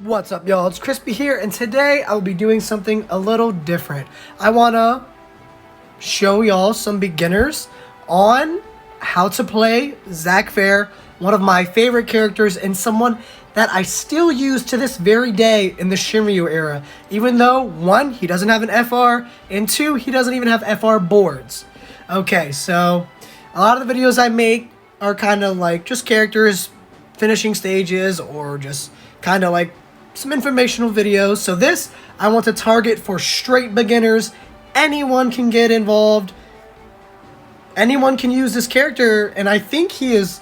What's up, y'all? It's Crispy here, and today I will be doing something a little different. I want to show y'all some beginners on how to play Zack Fair, one of my favorite characters and someone that I still use to this very day in the Shinryu era, even though, one, he doesn't have an FR, and two, he doesn't even have FR boards. Okay, so a lot of the videos I make are kind of like just characters finishing stages or just kind of like some informational videos. So this, I want to target for straight beginners. Anyone can get involved. Anyone can use this character, and I think he's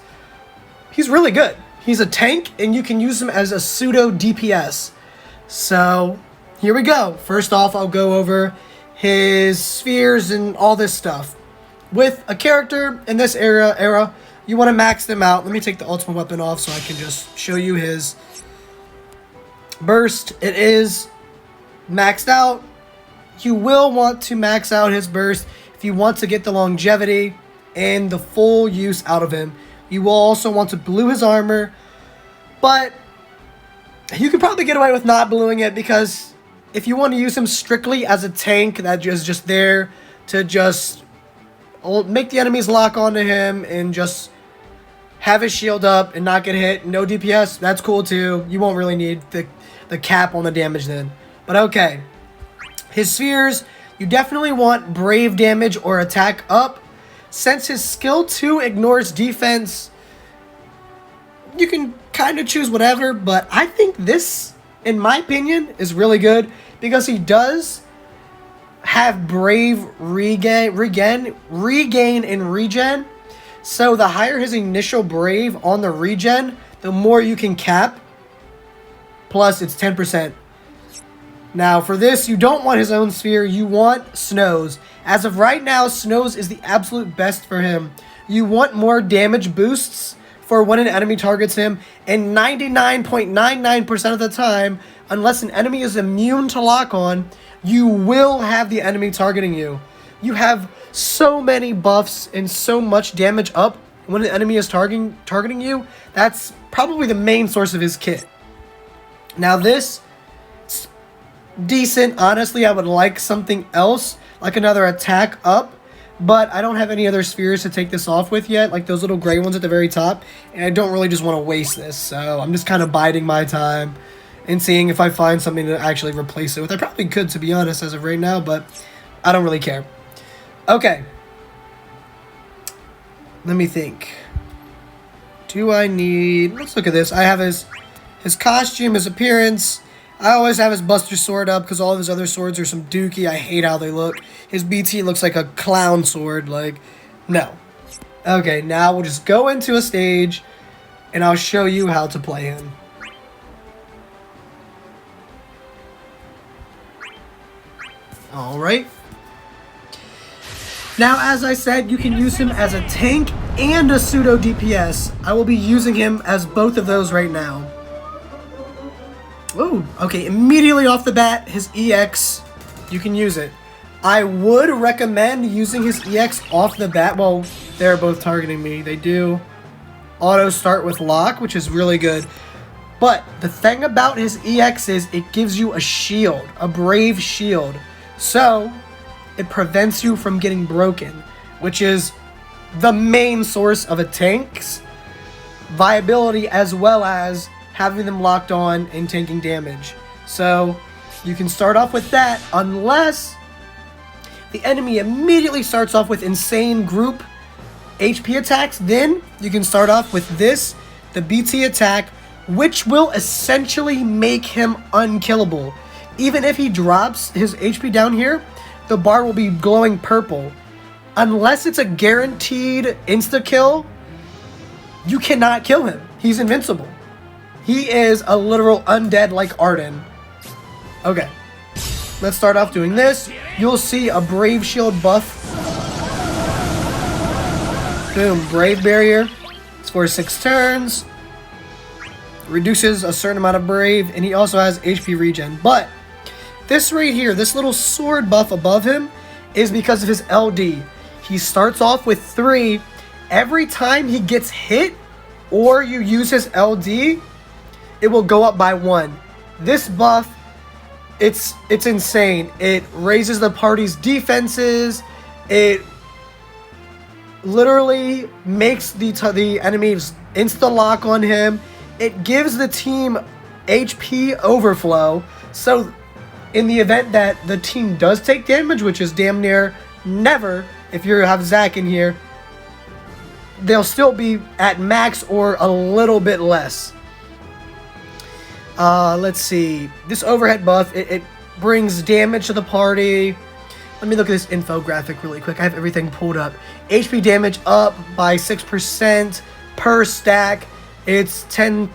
really good. He's a tank, and you can use him as a pseudo DPS. So here we go. First off, I'll go over his spheres and all this stuff. With a character in this era, you want to max them out. Let me take the ultimate weapon off so I can just show you his burst. It is maxed out. You will want to max out his burst if you want to get the longevity and the full use out of him. You will also want to blue his armor, but you can probably get away with not bluing it, because if you want to use him strictly as a tank that is just there to just make the enemies lock onto him and just have his shield up and not get hit, no DPS, that's cool too. You won't really need the cap on the damage then. But okay, his spheres, you definitely want brave damage or attack up. Since his skill 2 ignores defense, you can kind of choose whatever, but I think this, in my opinion, is really good because he does have brave regain and regen. So the higher his initial brave on the regen, the more you can cap. Plus, it's 10%. Now, for this, you don't want his own sphere. You want Snow's. As of right now, Snow's is the absolute best for him. You want more damage boosts for when an enemy targets him. And 99.99% of the time, unless an enemy is immune to lock-on, you will have the enemy targeting you. You have so many buffs and so much damage up when an enemy is targeting you. That's probably the main source of his kit. Now this, it's decent. Honestly, I would like something else, like another attack up, but I don't have any other spheres to take this off with yet, like those little gray ones at the very top, and I don't really just want to waste this, so I'm just kind of biding my time and seeing if I find something to actually replace it with. I probably could, to be honest, as of right now, but I don't really care. Okay. Let me think. Do I need... Let's look at this. I have his costume, his appearance. I always have his Buster Sword up because all of his other swords are some dookie. I hate how they look. His BT looks like a clown sword. Like, no. Okay, now we'll just go into a stage and I'll show you how to play him. Alright. Now, as I said, you can use him as a tank and a pseudo DPS. I will be using him as both of those right now. Ooh, okay, immediately off the bat, his EX, you can use it. I would recommend using his EX off the bat. Well, they're both targeting me. They do auto start with lock, which is really good. But the thing about his EX is it gives you a shield, a brave shield. So it prevents you from getting broken, which is the main source of a tank's viability, as well as having them locked on and taking damage. So you can start off with that, unless the enemy immediately starts off with insane group HP attacks. Then you can start off with this, the BT attack, which will essentially make him unkillable. Even if he drops his HP down here, the bar will be glowing purple. Unless it's a guaranteed insta-kill, you cannot kill him. He's invincible. He is a literal undead like Arden. Okay. Let's start off doing this. You'll see a Brave Shield buff. Boom. Brave Barrier. It's for 6 turns. Reduces a certain amount of Brave. And he also has HP regen. But this right here, this little sword buff above him, is because of his LD. He starts off with 3. Every time he gets hit or you use his LD, it will go up by 1. This buff, it's insane. It raises the party's defenses. It literally makes the enemies insta-lock on him. It gives the team HP overflow. So in the event that the team does take damage, which is damn near never if you have Zack in here, they'll still be at max or a little bit less. Let's see. This overhead buff, it brings damage to the party. Let me look at this infographic really quick. I have everything pulled up. HP damage up by 6% per stack. It's 10%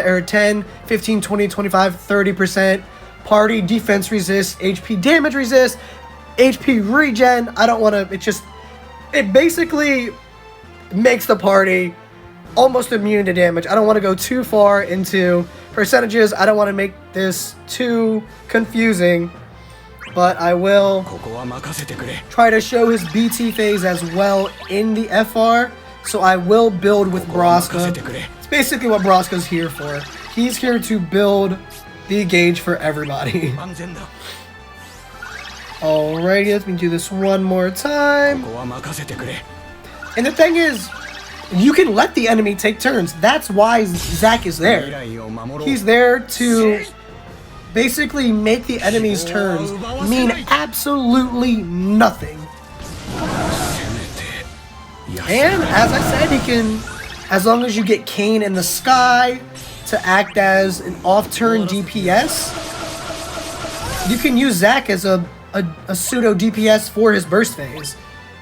or 10, 15, 20, 25, 30%. Party defense resist, HP damage resist, HP regen. I don't want to, it basically makes the party almost immune to damage. I don't want to go too far into percentages. I don't want to make this too confusing, but I will try to show his BT phase as well in the FR. So I will build with Braska. It's basically what Braska's here for. He's here to build the gauge for everybody. Alrighty, let me do this one more time. And the thing is, you can let the enemy take turns. That's why Zack is there. He's there to basically make the enemy's turns mean absolutely nothing. And as I said, he can, as long as you get Kane in the sky to act as an off-turn DPS, you can use Zack as a pseudo DPS for his burst phase.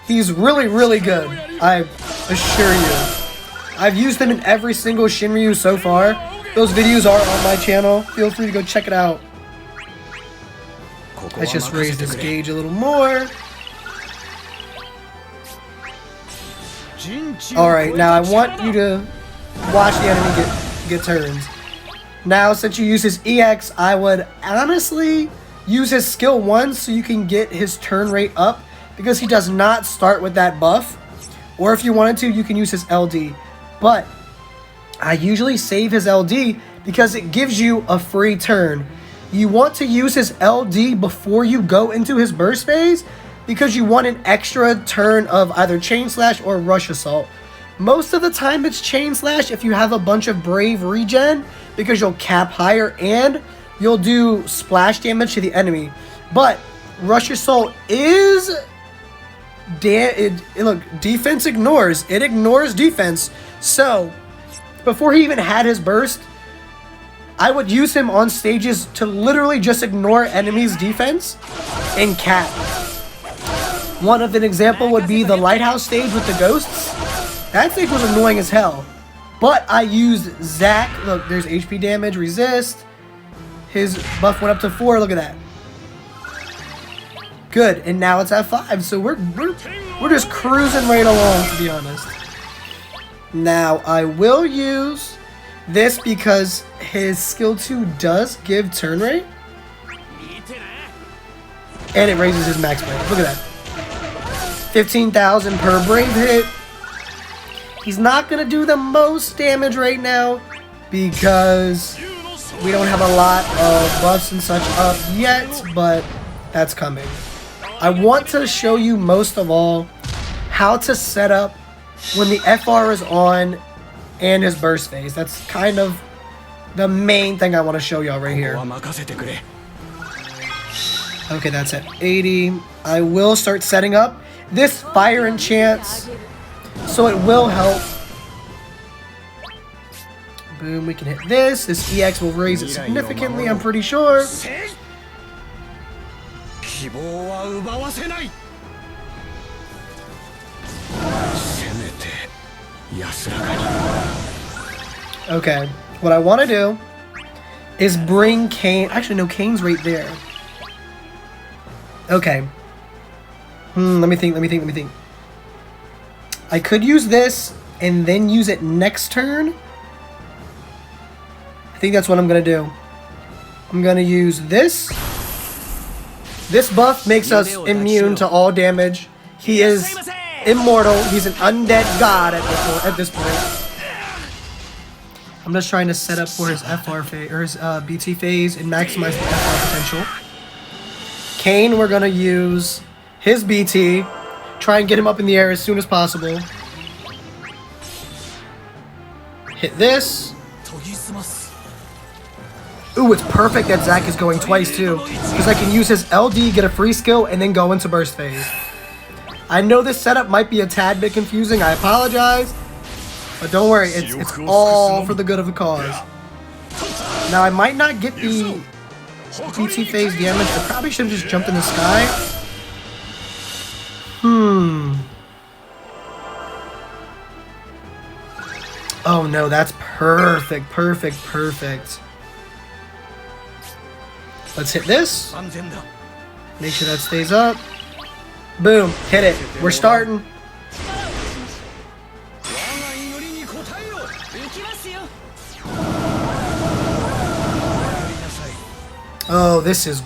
He's really, really good, I assure you. I've used him in every single Shinryu so far. Those videos are on my channel. Feel free to go check it out. Let's just raise this gauge a little more. Alright, now I want you to watch the enemy get turns. Now, since you use his EX, I would honestly use his skill 1 so you can get his turn rate up, because he does not start with that buff. Or if you wanted to, you can use his LD. But I usually save his LD because it gives you a free turn. You want to use his LD before you go into his burst phase, because you want an extra turn of either Chain Slash or Rush Assault. Most of the time it's Chain Slash if you have a bunch of Brave regen, because you'll cap higher and you'll do splash damage to the enemy. But Rush Assault is... look, defense ignores. It ignores defense. So, before he even had his burst, I would use him on stages to literally just ignore enemies' defense and cap. One of an example would be the Lighthouse stage with the ghosts. That stage was annoying as hell. But I used Zack. Look, there's HP damage, resist. His buff went up to 4. Look at that. Good, and now it's at 5. So we're just cruising right along, to be honest. Now I will use this because his skill 2 does give turn rate, and it raises his max brave. Look at that. 15,000 per brave hit. He's not gonna do the most damage right now because we don't have a lot of buffs and such up yet, but that's coming. I want to show you most of all how to set up when the FR is on and his burst phase. That's kind of the main thing I want to show y'all right here. Okay, that's at 80. I will start setting up this fire enchants, so it will help. Boom, we can hit this. This EX will raise it significantly, I'm pretty sure. Okay, what I want to do is bring Kane. Actually, no, Kane's right there. Okay. Let me think. I could use this and then use it next turn. I think that's what I'm going to do. I'm going to use this. This buff makes us immune to all damage. He is immortal. He's an undead god at this point. I'm just trying to set up for his FR phase, or his BT phase, and maximize the FR potential. Kane, we're gonna use his BT, try and get him up in the air as soon as possible. Hit this. Ooh, it's perfect that Zack is going twice too, because I can use his LD, get a free skill, and then go into burst phase. I know this setup might be a tad bit confusing, I apologize, but don't worry, it's all for the good of the cause. Now I might not get the BT phase damage, I probably should have just jumped in the sky. Oh no, that's perfect, perfect, perfect. Let's hit this. Make sure that stays up. Boom, hit it. We're starting. Oh, this is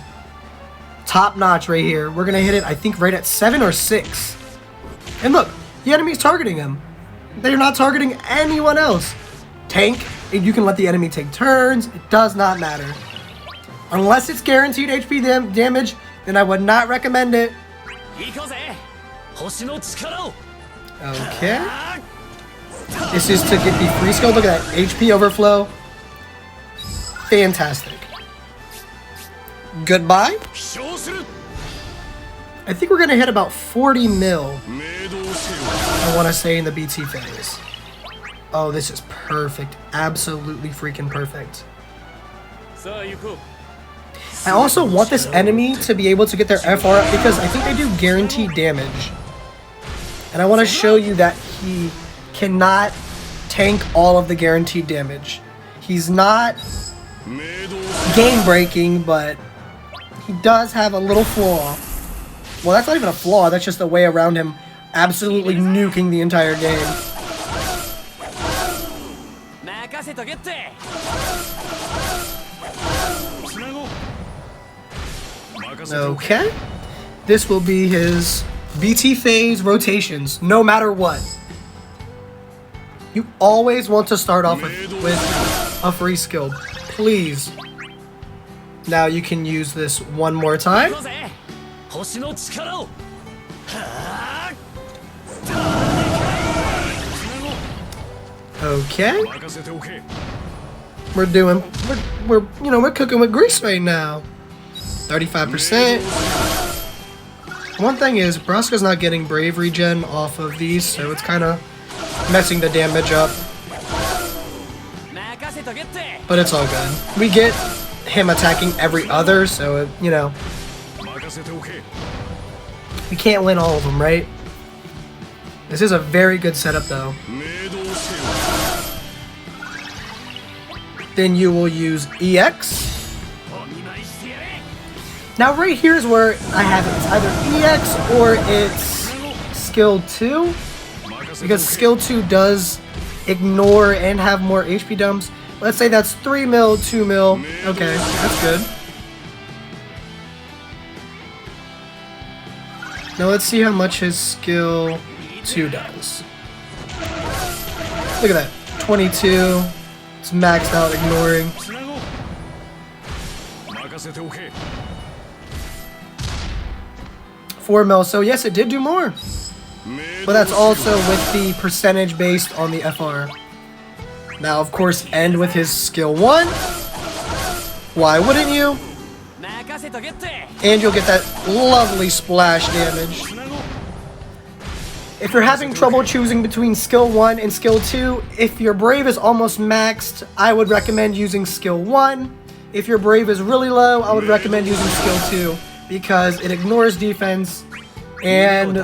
top notch right here. We're gonna hit it, I think, right at 7 or 6. And look, the enemy's targeting him. They're not targeting anyone else. Tank, and you can let the enemy take turns. It does not matter. Unless it's guaranteed HP damage, then I would not recommend it. Okay. This is to get the free skill. Look at that HP overflow. Fantastic. Goodbye. I think we're going to hit about 40 mil. I want to say in the BT phase. Oh, this is perfect. Absolutely freaking perfect. I also want this enemy to be able to get their FR up because I think they do guaranteed damage. And I want to show you that he cannot tank all of the guaranteed damage. He's not game breaking, but he does have a little flaw. Well, that's not even a flaw, that's just a way around him absolutely nuking the entire game. Okay. This will be his BT phase rotations, no matter what. You always want to start off with a free skill, please. Now you can use this one more time. Okay. We're cooking with grease right now. 35%. One thing is, Braska's not getting Brave regen off of these, so it's kind of messing the damage up. But it's all good. We get him attacking every other, so it, we can't win all of them, right? This is a very good setup, though. Then you will use EX. Now right here is where I have it. It's either EX or it's skill 2. Because skill 2 does ignore and have more HP dumps. Let's say that's 3 mil, 2 mil. Okay, that's good. Now let's see how much his skill 2 does. Look at that. 22. It's maxed out ignoring. 4 mil, so yes, it did do more. But that's also with the percentage based on the FR. Now, of course, end with his skill 1. Why wouldn't you? And you'll get that lovely splash damage. If you're having trouble choosing between skill 1 and skill 2, if your Brave is almost maxed, I would recommend using skill 1. If your Brave is really low, I would recommend using skill 2. Because it ignores defense and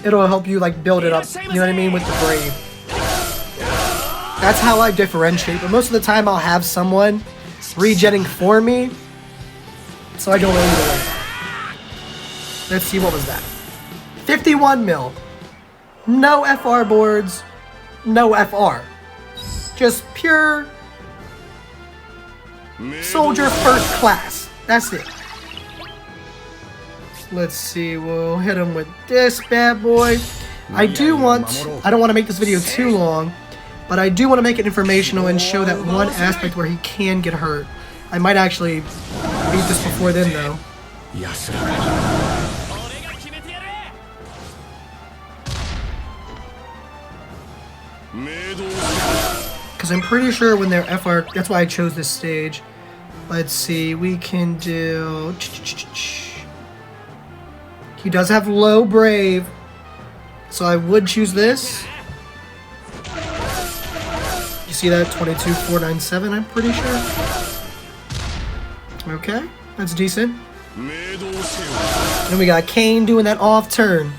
it'll help you like build it up, you know what I mean, with the Brave. That's how I differentiate, but most of the time I'll have someone regenning for me, so I don't really do it. Let's see, what was that? 51 mil. No FR boards, no FR. Just pure soldier first class. That's it. Let's see, we'll hit him with this bad boy. I don't want to make this video too long, But I do want to make it informational and show that one aspect where he can get hurt. I might actually beat this before then, though. Because I'm pretty sure when they're FR... That's why I chose this stage. Let's see. We can do... He does have low brave. So I would choose this. You see that? 22,497, I'm pretty sure. Okay. That's decent. Then we got Kane doing that off turn.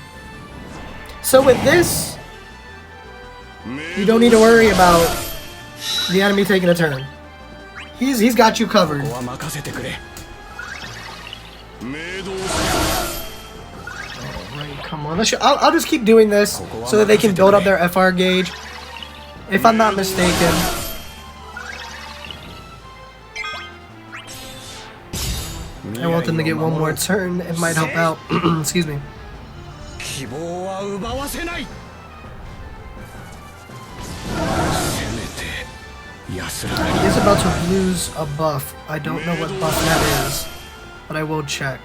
So with this, you don't need to worry about the enemy taking a turn. He's got you covered. Alright, come on. I'll just keep doing this so that they can build up their FR gauge. If I'm not mistaken. I want them to get one more turn. It might help out. Excuse me. He is about to lose a buff. I don't know what buff that is, but I will check.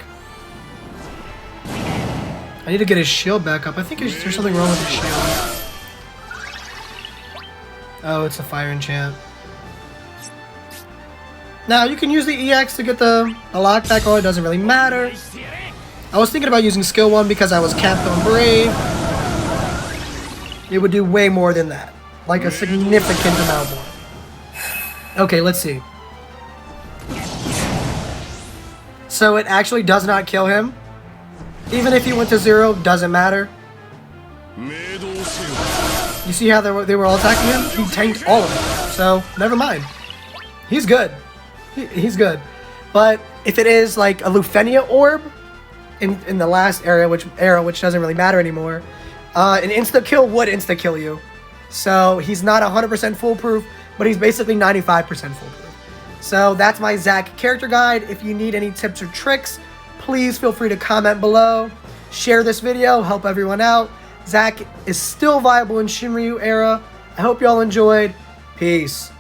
I need to get his shield back up. I think there's something wrong with his shield. Oh, it's a fire enchant. Now, you can use the EX to get the lockback on. It doesn't really matter. I was thinking about using skill 1 because I was capped on Brave. It would do way more than that. Like a significant amount more. Okay, let's see. So it actually does not kill him. Even if he went to 0, doesn't matter. You see how they were all attacking him? He tanked all of them. So, never mind. He's good. He's good. But if it is like a Lufenia orb in the last era, which doesn't really matter anymore, an insta-kill would insta-kill you. So he's not 100% foolproof, but he's basically 95% foolproof. So that's my Zack character guide. If you need any tips or tricks, please feel free to comment below. Share this video, help everyone out. Zack is still viable in Shinryu era. I hope y'all enjoyed. Peace.